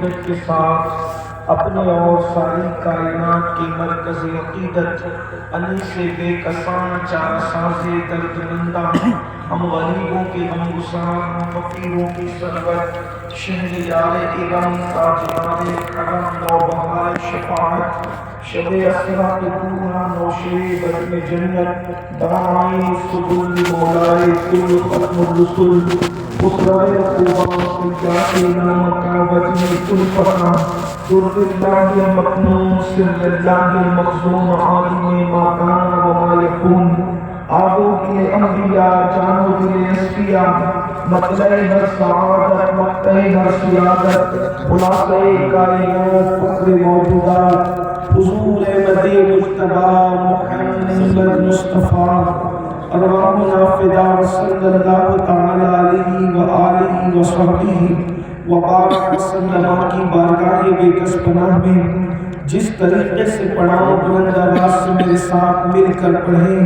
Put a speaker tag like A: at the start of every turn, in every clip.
A: عقیدت کے ساتھ اپنے اور ساری کائنات کی مرکز عقیدت علی سے بے کساں چار ساز دردمندہ ہم غریبوں کے غمگسار ہم فقیروں کی سرورت شہریار ارم تاجدار کرم نوبہار شفاعت شب اسرا کے پورا نوشے بزم جنت دعائیں سبل مولائے کل ختم الرسل خسرائے قوام سجاتے نام کا وجہ کل فتح در اللہ مکنون سر اللہ مخزون عالم ما کان و ما یکون آبو کے انبیاء جانو دل اسفیاء مطلع ہر سعادت مقتع ہر سیادت خلاصہ کائنات فخر موجودات حضور مدی مجتبی محمد مصطفیٰ ارواحنا فدا صلی اللہ تعالی علیہ وآلہ وصحبہ وبارک وسلم کی بارگاہ بے کس پناہ میں جس طریقے سے پڑھاؤ بلند آواز سے میرے ساتھ مل کر پڑھیں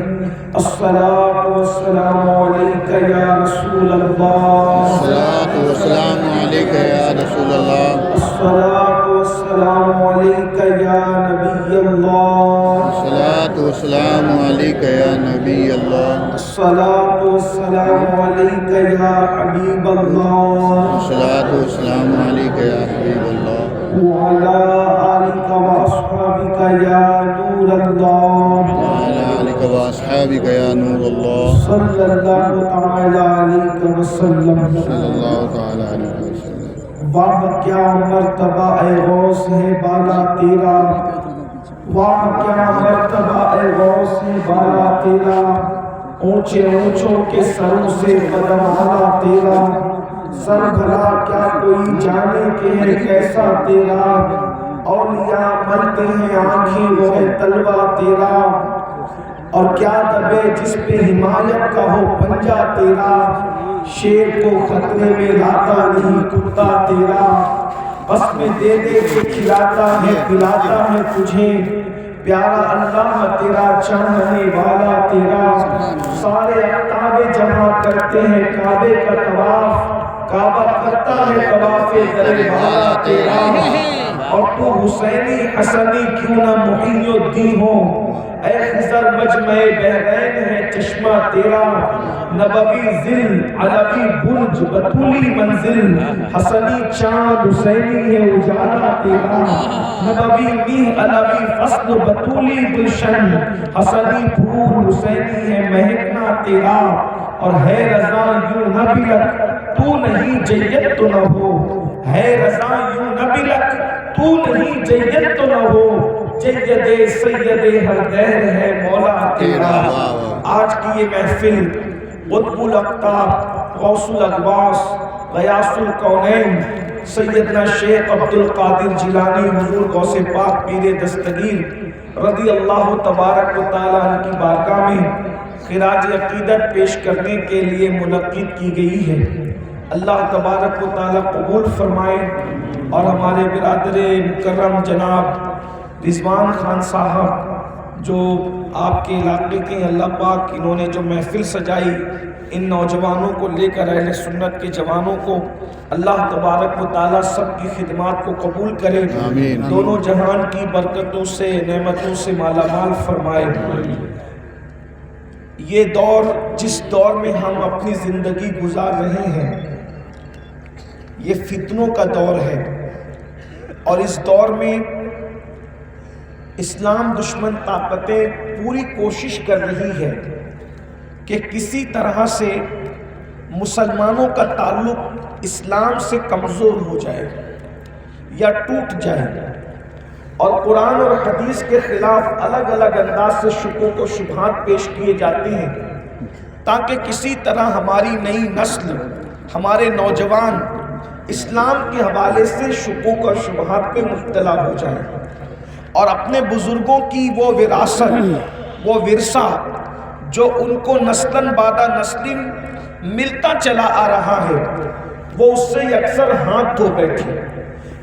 A: الصلاۃ والسلام علیک یا رسول اللہ
B: الصلاۃ والسلام علیک یا رسول اللہ
A: الصلاۃ والسلام علیک یا نبی اللہ
B: الصلاۃ والسلام علیک یا نبی اللہ
A: الصلاۃ والسلام علیک یا حبیب اللہ
B: الصلاۃ والسلام علیک یا حبیب اللہ
A: وعلى آلك وأصحابك يا نور الله
B: وعلى آلك وأصحابك يا نور الله
A: صلى الله تعالى عليك وسلم
B: صلی اللہ تعالی علیہ وسلم
A: واہ کیا مرتبہ اے غوث ہے بالا تیرا واہ کیا مرتبہ اے غوث ہے بالا تیرا اونچے اونچوں کے سروں سے قدم آلا تیرا سر بھلا کیا کوئی جانے کہ ہے کیسا تیرا اولیاء ملتے ہیں آنکھیں وہ ہے تلوہ تیرا اور کیا دبے جس پہ حمایت کا ہو پنجہ تیرا شیر کو خطرے میں لاتا نہیں کتا تیرا بس میں دے دے کے کھلاتا ہے پلاتا ہے تجھے پیارا اللہ تیرا چاہنے والا تیرا سارے اقتاب جمع کرتے ہیں کعبے کا طواف کعبہ کرتا ہے طواف در والا تیرا اور تو حسینی حسنی کیوں نہ محی الدین ہو اے خضر مجمع بحرین ہے چشمہ تیرا نبوی ذل علوی برج بطولی منزل حسنی چاند حسینی ہے اجالا تیرا نبوی میہ علوی فصل بطولی گلشن حسنی پھول حسینی ہے مہکنا تیرا اور ہے رضا یوں نہ بلک تو نہیں جیت تو نہ ہو ہے رضا یوں نہ بلک تو نہیں جیت تو نہ ہو جید سید ہر دہر ہے مولا تیرا آج کی یہ محفل قطب الاقطاب غوث الاقواس غیاث الکونین سیدنا شیخ عبد القادر جیلانی حضور غوث پاک پیر دستگیر رضی اللہ تبارک و تعالیٰ عنہ کی بارگاہ میں خراج عقیدت پیش کرنے کے لیے منعقد کی گئی ہے اللہ تبارک و تعالیٰ قبول فرمائے اور ہمارے برادر مکرم جناب رضوان خان صاحب جو آپ کے علاقے کے اللہ پاک انہوں نے جو محفل سجائی ان نوجوانوں کو لے کر اہل سنت کے جوانوں کو اللہ تبارک و تعالیٰ سب کی خدمات کو قبول کرے
B: آمین
A: دونوں جہان کی برکتوں سے نعمتوں سے مالا مال فرمائے یہ دور جس دور میں ہم اپنی زندگی گزار رہے ہیں یہ فتنوں کا دور ہے اور اس دور میں اسلام دشمن طاقتیں پوری کوشش کر رہی ہے کہ کسی طرح سے مسلمانوں کا تعلق اسلام سے کمزور ہو جائے یا ٹوٹ جائے اور قرآن اور حدیث کے خلاف الگ الگ انداز سے شکوک و شبہات پیش کیے جاتے ہیں تاکہ کسی طرح ہماری نئی نسل ہمارے نوجوان اسلام کے حوالے سے شکوک اور شبہات پہ مبتلا ہو جائیں اور اپنے بزرگوں کی وہ وراثت وہ ورثہ جو ان کو نسلاً بعد نسل ملتا چلا آ رہا ہے وہ اس سے اکثر ہاتھ دھو بیٹھے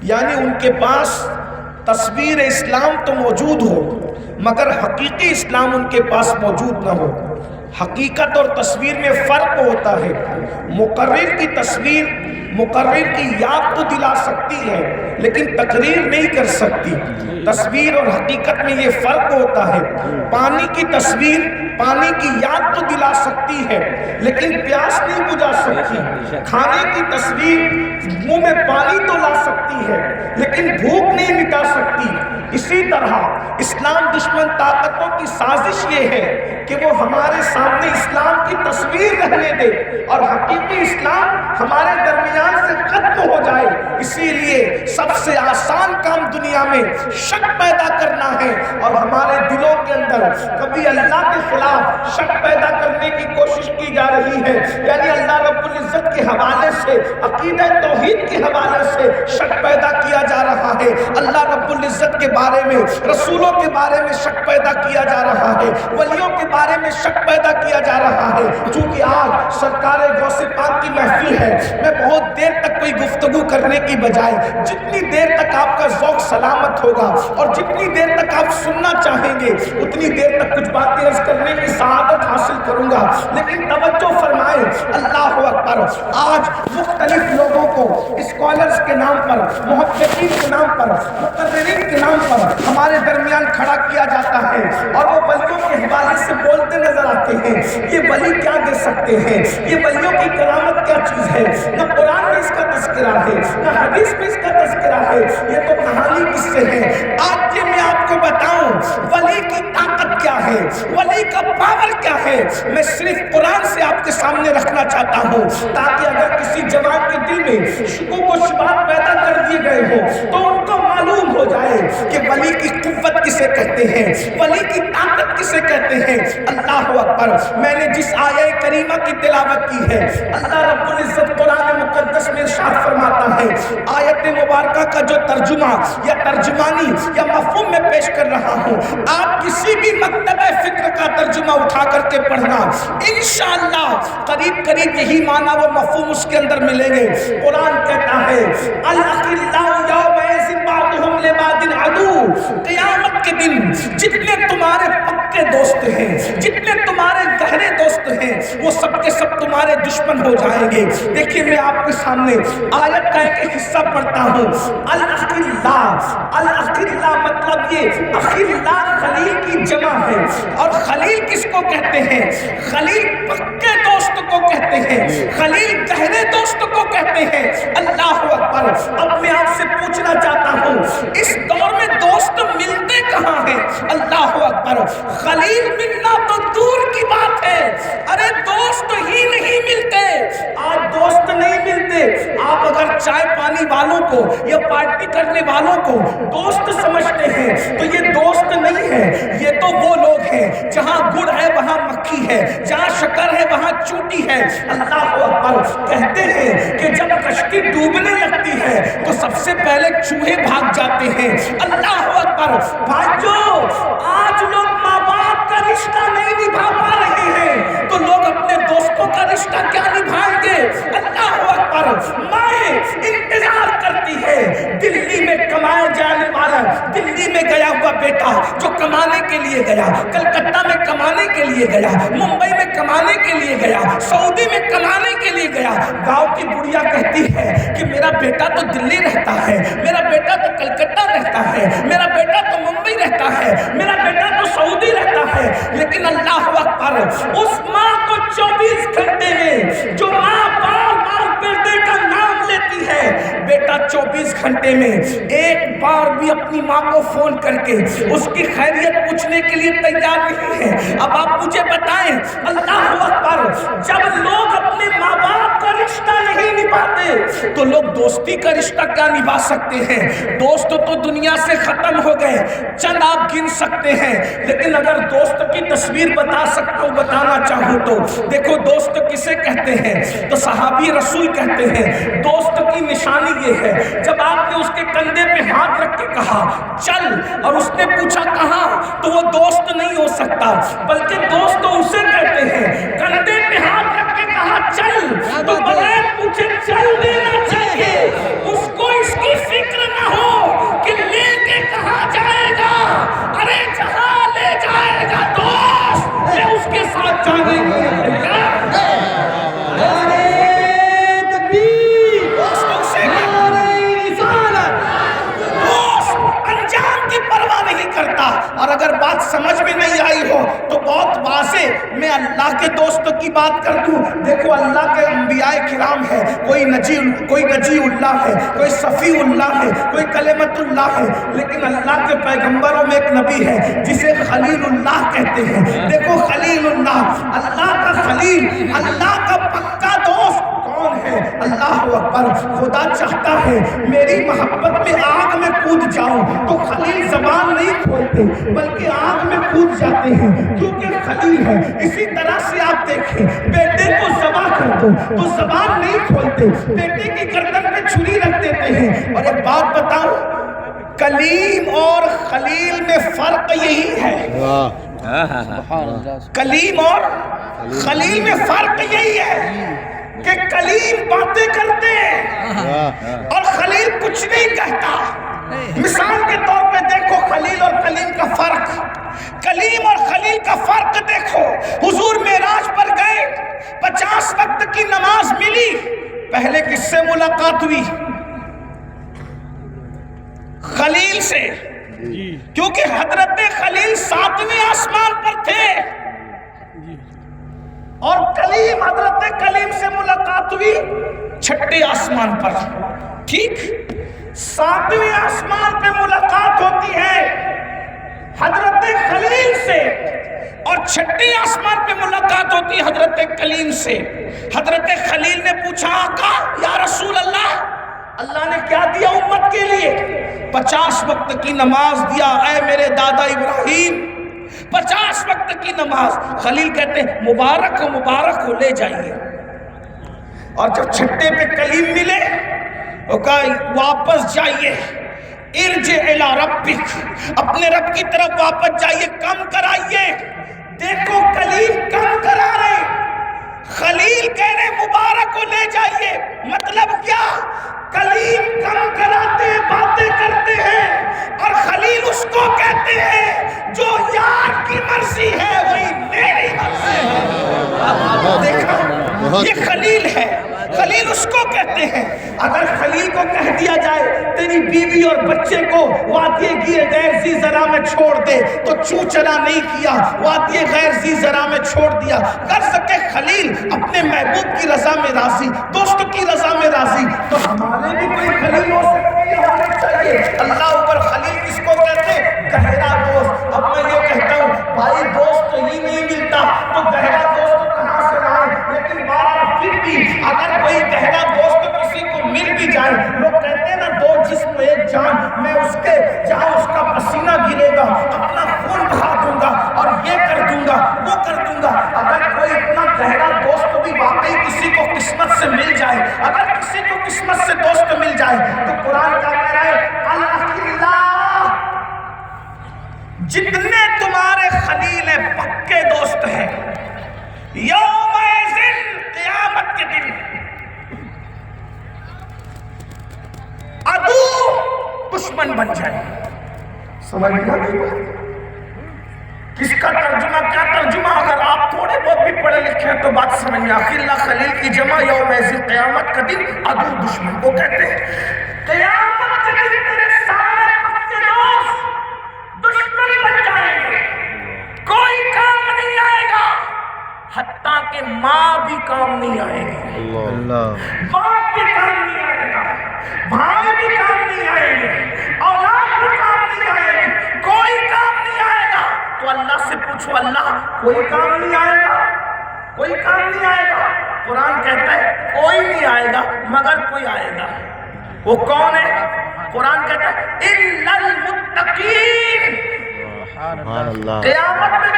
A: یعنی ان کے پاس تصویر اسلام تو موجود ہو مگر حقیقی اسلام ان کے پاس موجود نہ ہو حقیقت اور تصویر میں فرق ہوتا ہے. مقرر کی تصویر مقرر کی یاد تو دلا سکتی ہے لیکن تقریر نہیں کر سکتی. تصویر اور حقیقت میں یہ فرق ہوتا ہے. پانی کی تصویر پانی کی یاد تو دلا سکتی ہے لیکن پیاس نہیں بجھا سکتی. کھانے کی تصویر منہ میں پانی تو لا سکتی ہے لیکن بھوک نہیں مٹا سکتی. اسی طرح اسلام دشمن طاقتوں کی سازش یہ ہے کہ وہ ہمارے سامنے اسلام کی تصویر رہنے دے اور حقیقی اسلام ہمارے درمیان سے ختم ہو جائے. اسی لیے سب سے آسان کام دنیا میں شک پیدا کرنا ہے اور ہمارے دلوں کے اندر کبھی اللہ کے خلاف شک پیدا کرنے کی کوشش کی جا رہی ہے. یعنی اللہ رب العزت کے حوالے سے عقیدہ توحید کے حوالے سے شک پیدا کیا جا رہا ہے. اللہ رب العزت کے بارے میں رسولوں کے بارے میں شک پیدا کیا جا رہا ہے. ولیوں کے بارے میں شک پیدا کیا جا رہا ہے. چونکہ آج سرکار غوث پاک کی محفل ہے میں بہت دیر تک کوئی گفتگو کرنے کی بجائے جتنی دیر تک آپ کا ذوق سلامت ہوگا اور جتنی دیر تک آپ سننا چاہیں گے اتنی دیر تک کچھ باتیں عرض کرنے کی سعادت حاصل کروں گا. لیکن توجہ فرمائیں. اللہ اکبر. آج مختلف لوگوں کو اسکالرز کے نام پر محققین کے نام پر مقررین کے نام پر ہمارے درمیان کھڑا کیا جاتا ہے اور وہ ولیوں کے حوالے سے بولتے نظر آتے ہیں. یہ ولی کیا دے سکتے ہیں؟ یہ ولیوں کی کرامت کیا چیز ہے؟ نہ قرآن میں اس کا تذکرہ ہے نہ حدیث میں اس کا تذکرہ ہے. یہ تو کہانی کس سے ہے؟ آج یہ میں آپ کو بتاؤں ولی کی طاقت کیا ہے, ولی کا پاور کیا ہے. میں صرف قرآن سے آپ کے سامنے رکھنا چاہتا ہوں تاکہ اگر کسی جوان کے دل میں شکوک و شبہات پیدا کر دیے گئے ہوں تو ان کو معلوم ہو جائے کہ ولی کی قوت کسے کہتے ہیں, ولی کی طاقت کسے کہتے ہیں. اللہ اکبر. میں نے جس آیہ کریمہ کی تلاوت کی ہے اللہ رب العزت قرآن مقدس میں ارشاد فرماتا ہے آیت مبارکہ کا جو ترجمہ یا ترجمانی یا مفہوم میں پیش کر رہا ہوں آپ کسی بھی مکتبہ فکر کا ترجمہ اٹھا کر کے پڑھنا انشاءاللہ قریب قریب یہی معنی و مفہوم اس کے اندر ملیں گے. قرآن کہتا ہے الاخلاء یومئذ بعضهم لبعض عدو. قیامت کے دن جتنے تمہارے پکے دوست ہیں جتنے تمہارے گہرے دوست ہیں وہ سب کے سب تمہارے دشمن ہو جائیں گے. دیکھیے میں آپ کے سامنے آیت کا ایک حصہ پڑھتا ہوں. الاخلاء مطلب یہ اخلاء خلیل کی جمع ہے اور خلیل کس کو کہتے ہیں؟ خلیل پکے دوست کو کہتے ہیں, خلیل گہرے دوست کو کہتے ہیں. اللہ اکبر. اب میں آپ سے پوچھنا چاہتا ہوں اس دور میں دوست ملتے کہاں ہیں؟ اللہ اکبر. خلیل ملنا تو دور کی بات ہے, ارے دوست ہی نہیں ملتے. آج دوست نہیں ملتے. آپ اگر چائے پانی والوں کو یا پارٹی کرنے والوں کو دوست سمجھتے ہیں تو یہ دوست نہیں ہے, یہ تو وہ لوگ ہیں جہاں گڑ ہے وہاں مکھی ہے, جہاں شکر ہے وہاں چوٹی ہے. اللہ اکبر. کہتے ہیں کہ جب کشتی ڈوبنے لگتی ہے تو سب سے پہلے چوہے بھاگ جاتے ہیں. اللہ اکبر. بھائیو آج لوگ ماں باپ کا رشتہ نہیں نبھا پا رہے ہیں تو لوگ اپنے دوستوں کا رشتہ کیا نبھائیں گے؟ اللہ اکبر. مائیں انتظار کرتی ہے دلی میں کمائے جانے والا دلی میں گیا ہوا بیٹا جو کمانے کے لیے گیا, کلکتہ میں کمانے کے لیے گیا, ممبئی میں کمانے کے لیے گیا, سعودی میں کمانے کے لیے گیا. گاؤں کی بڑھیا کہتی ہے کہ میرا بیٹا تو دلی رہتا ہے, میرا بیٹا تو کلکتہ رہتا ہے, میرا بیٹا تو ممبئی رہتا ہے, میرا بیٹا تو سعودی رہتا ہے. لیکن اللہ اکبر اس ماں کو 24 گھنٹے میں جو ماں بار بار بیٹے کا نام لیتی ہے بیٹا 24 گھنٹے میں ایک بار بھی اپنی ماں کو فون کر کے اس کی خیریت پوچھنے کے لیے تیار نہیں ہے. اب آپ مجھے بتائیں اللہ اکبر جب لوگ اپنے ماں باپ کا رشتہ نہیں نبھاتے تو لوگ دوستی کا رشتہ کیا نبھا سکتے ہیں؟ دوست تو دنیا سے ختم ہو گئے, چند آپ گن سکتے ہیں. لیکن اگر دوست کی تصویر بتانا چاہوں تو دیکھو دوست کسے کہتے ہیں تو صحابی رسول کہتے ہیں دوست کی نشانی یہ ہے جب آپ نے اس کے کندھے پہ ہاتھ رکھ کے کہا چل اور اس نے پوچھا کہاں تو وہ دوست نہیں ہو سکتا بلکہ دوست تو اسے کہتے ہیں کندھے پہ ہاتھ رکھ کے کہا چل تو بغیر پوچھے چل دینا چاہیے. اس کو اس کی فکر نہ ہو کہ لے کے کہاں جائے گا, ارے جہاں لے جائے گا دوست میں اس کے ساتھ جانے اور اگر بات سمجھ میں نہیں آئی ہو تو بہت واضح میں اللہ کے دوستوں کی بات کر دوں. دیکھو اللہ کے انبیاء کرام ہے, کوئی نجی اللہ ہے, کوئی صفی اللہ ہے, کوئی کلمت اللہ ہے, لیکن اللہ کے پیغمبروں میں ایک نبی ہے جسے خلیل اللہ کہتے ہیں. دیکھو خلیل اللہ, اللہ کا خلیل, اللہ کا پکا دوست کون ہے؟ اللہ اکبر. خدا چاہتا ہے میری محبت میں آگ میں کود جاؤں تو خلیل زبان نہیں کھولتے بلکہ آگ میں کود جاتے ہیں کیونکہ خلیل ہے. اسی طرح سے آپ دیکھیں بیٹے کو ذبح کر دو تو زبان نہیں کھولتے, بیٹے کی گردن پہ چھری رکھ دیتے ہیں. اور ایک بات بتاؤں, کلیم اور خلیل میں فرق یہی ہے. کلیم اور خلیل میں فرق یہی ہے کہ کلیم باتیں کرتے ہیں اور خلیل کچھ نہیں کہتا. مثال کے طور پہ دیکھو خلیل اور کلیم کا فرق. کلیم اور خلیل کا فرق دیکھو. حضور معراج پر گئے, 50 وقت کی نماز ملی, پہلے کس سے ملاقات ہوئی؟ خلیل سے, کیونکہ حضرت خلیل 7ویں آسمان پر تھے اور کلیم, حضرت کلیم سے ملاقات ہوئی 6ٹھے آسمان پر. ٹھیک, 7ویں آسمان پہ ملاقات ہوتی ہے حضرت خلیل سے اور 6ٹھے آسمان پہ ملاقات ہوتی ہے حضرت کلیم سے. حضرت خلیل نے پوچھا آقا یا رسول اللہ, اللہ نے کیا دیا امت کے لیے؟ 50 وقت کی نماز دیا اے میرے دادا ابراہیم, 50 وقت کی نماز. خلیل کہتے ہیں مبارک ہو لے جائیے. اور جب 6ٹھے پہ کلیم ملے وہ کہا واپس جائیے, ارجع الی ربک, اپنے رب کی طرف واپس جائیے, کم کرائیے. دیکھو کلیم کم کرا رہے, خلیل کہہ رہے مبارک کو لے جائیے. مطلب کیا؟ کلیم کم کراتے ہیں, باتیں کرتے ہیں, اور خلیل اس کو کہتے ہیں جو یار کی مرضی ہے وہی میری مرضی ہے. دیکھا, یہ خلیل ہے. خلیل اس کو کہتے ہیں. اگر خلیل کو کہہ دیا جائے تیری بیوی اور بچے کو وادی غیر ذی زرع میں چھوڑ دے تو چوچلا نہیں کیا, وادی غیر ذی زرع میں چھوڑ دیا. کر سکے خلیل اپنے محبوب کی رضا میں راضی, دوست کی رضا میں راضی, تو ہمارے بھی کوئی خلیل ہو سکتے ہیں, ہونے چاہیے. اللہ اوپر خلیل کس کو کہتے ہیں؟ گہرا دوست. اب میں یہ کہتا ہوں بھائی دوست ہی نہیں ملتا تو گہرا دوست کہاں سے لائیں؟ لیکن بات پھر بھی اگر کوئی گہرا دوست کسی کو مل بھی جائے, لوگ کہتے ہیں نا دو جسم ایک جان, میں اس کے جہاں اس کا پسینہ گرے گا اپنا خون بہا دوں گا اور یہ کر دوں گا وہ کر دوں گا. اگر کوئی اتنا گہرا دوست بھی واقعی کسی کو قسمت سے مل جائے, اگر کسی کو قسمت سے دوست مل جائے تو قرآن کیا کہہ رہا ہے؟ اللہ جتنے تمہارے خلیل ہیں پکے دوست ہیں, یوم قیامت کے دن عدو دشمن بن جائے. سمجھ میں آ گئی بات؟ کس کا ترجمہ کیا ترجمہ؟ اگر آپ تھوڑے بہت بھی پڑھے لکھے ہیں تو بات سمجھ میں. اللہ خلیل کی جمع یوم قیامت کا دن عدو دشمن کو کہتے ہیں. قیامت کے دن تیرے سارے پکے دوست دشمن بن جائیں گے, کوئی کام نہیں آئے گا, حتیٰ کہ ماں بھی کام نہیں آئے گی, باپ بھی کام نہیں آئے گا, بھائی بھی کام نہیں آئے گے, اولاد بھی کام نہیں آئے گی, کوئی کام نہیں آئے گا. تو اللہ سے پوچھو اللہ کوئی کام نہیں آئے گا, کوئی کام نہیں آئے گا. قرآن کہتا ہے کوئی نہیں آئے گا مگر کوئی آئے گا. وہ کون ہے؟ قرآن کہتا ہے اِلَّا الْمُتَّقِينَ. قیامت میں